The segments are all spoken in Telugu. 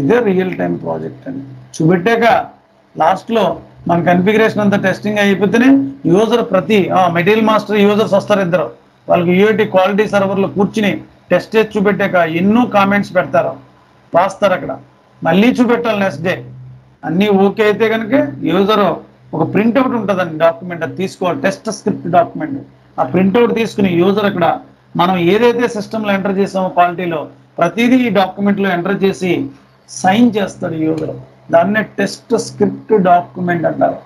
ఇదే రియల్ టైం ప్రాజెక్ట్ అని చూపెట్టాక లాస్ట్లో మన కన్ఫిగరేషన్ అంతా టెస్టింగ్ అయిపోతేనే యూజర్ ప్రతి మెటీరియల్ మాస్టర్ యూజర్స్ వస్తారు ఇద్దరు, వాళ్ళకి యూఐటీ క్వాలిటీ సర్వర్లో కూర్చుని టెస్ట్ చేసి చూపెట్టాక ఎన్నో కామెంట్స్ పెడతారు, రాస్తారు అక్కడ, మళ్ళీ చూపెట్టాలి నెక్స్ట్ డే. అన్నీ ఓకే అయితే కనుక యూజర్ ఒక ప్రింట్అవుట్ ఉంటుందండి డాక్యుమెంట్, అది తీసుకోవాలి, టెస్ట్ స్క్రిప్ట్ డాక్యుమెంట్. ఆ ప్రింట్అవుట్ తీసుకుని యూజర్ అక్కడ మనం ఏదైతే సిస్టంలో ఎంటర్ చేసామో క్వాలిటీలో ప్రతిదీ ఈ డాక్యుమెంట్లో ఎంటర్ చేసి సైన్ చేస్తాడు యూజర్. దాన్నే టెస్ట్ స్క్రిప్ట్ డాక్యుమెంట్ అంటారు.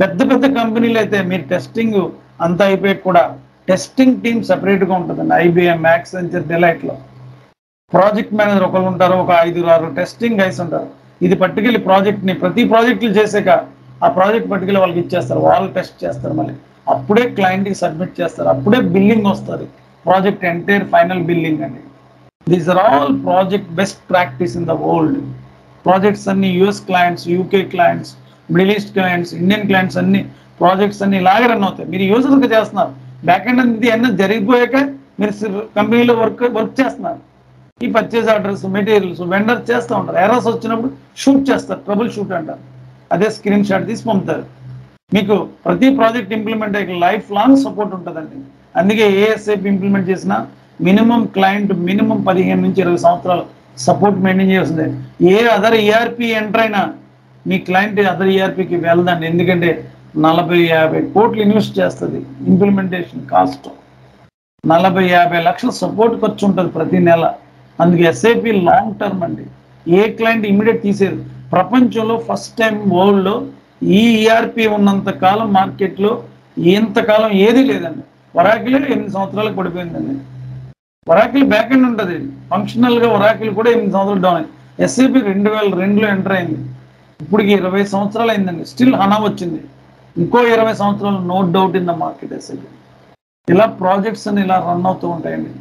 పెద్ద పెద్ద కంపెనీలు అయితే మీరు టెస్టింగ్ అంతా అయిపోయి కూడా టెస్టింగ్ టీమ్ సెపరేట్గా ఉంటుందండి. ఐబిఎం, యాక్సెంచర్, డెలైట్లో ప్రాజెక్ట్ మేనేజర్ ఒకరు ఉంటారు, ఒక 5-6 టెస్టింగ్ గైస్ ఉంటారు. ఇది పట్టుకెళ్ళి ప్రాజెక్ట్ని ప్రతి ప్రాజెక్టులు చేసాక ఆ ప్రాజెక్ట్ పట్టుకెళ్ళి వాళ్ళకి ఇచ్చేస్తారు, వాళ్ళు టెస్ట్ చేస్తారు, మళ్ళీ అప్పుడే క్లయింట్కి సబ్మిట్ చేస్తారు, అప్పుడే బిల్లింగ్ వస్తుంది, ప్రాజెక్ట్ ఎంటైర్ ఫైనల్ బిల్లింగ్ అండి. These are all project best practice in the world. Projects అన్ని US clients, UK clients, middle east clients, Indian clients అన్ని ప్రాజెక్ట్స్ అన్ని ఇలాగే రన్ అవుతాయి. మీరు యూజర్గా చేస్తున్నారు, బ్యాక్ ఎండ్ ఇది అన్నీ జరిగిపోయాక మీరు కంపెనీలో వర్క్ చేస్తున్నారు. ఈ పర్చేజ్ ఆర్డర్స్, మెటీరియల్స్, వెండర్స్ చేస్తూ ఉంటారు. ఎర్రర్స్ వచ్చినప్పుడు షూట్ చేస్తారు, ట్రబుల్ షూట్ అంటారు. అదే స్క్రీన్ షాట్ తీసి పంపుతారు. మీకు ప్రతి ప్రాజెక్ట్ ఇంప్లిమెంట్ అయ్యే లైఫ్ లాంగ్ సపోర్ట్ ఉంటుందండి. అందుకే ఏఎస్ఏపి ఇంప్లిమెంట్ చేసిన మినిమం క్లయింట్ మినిమం 15 నుంచి 20 సంవత్సరాలు సపోర్ట్ మెయింటైన్ చేస్తుంది. ఏ అదర్ ఈఆర్పి ఎంటర్ అయినా మీ క్లయింట్ అదర్ ఈఆర్పికి వెళ్ళదండి, ఎందుకంటే 40-50 కోట్లు ఇన్వెస్ట్ చేస్తుంది ఇంప్లిమెంటేషన్ కాస్ట్. 40-50 లక్షల సపోర్ట్ ఖర్చు ఉంటుంది ప్రతి నెల. అందుకే ఎస్ఏపి లాంగ్ టర్మ్ అండి. ఏ క్లయింట్ ఇమీడియట్ తీసేది. ప్రపంచంలో ఫస్ట్ టైం వరల్డ్లో ఈ ఈఆర్పి ఉన్నంత కాలం మార్కెట్లో ఇంతకాలం ఏది లేదండి. ఒరాకిల్ 8 సంవత్సరాలకు పడిపోయిందండి. ఒరాకిల్ బ్యాక్ ఎండ్ ఉంటుంది, ఫంక్షనల్గా ఒరాకిల్ కూడా 8 సంవత్సరాలు డౌన్ అయింది. ఎస్ఏపి 2002లో ఎంటర్ అయింది, ఇప్పటికి 20 సంవత్సరాలు అయిందండి. స్టిల్ హనా వచ్చింది, ఇంకో 20 సంవత్సరాలు no doubt in the market SAP. ఇలా ప్రాజెక్ట్స్ అని ఇలా రన్ అవుతూ ఉంటాయండి.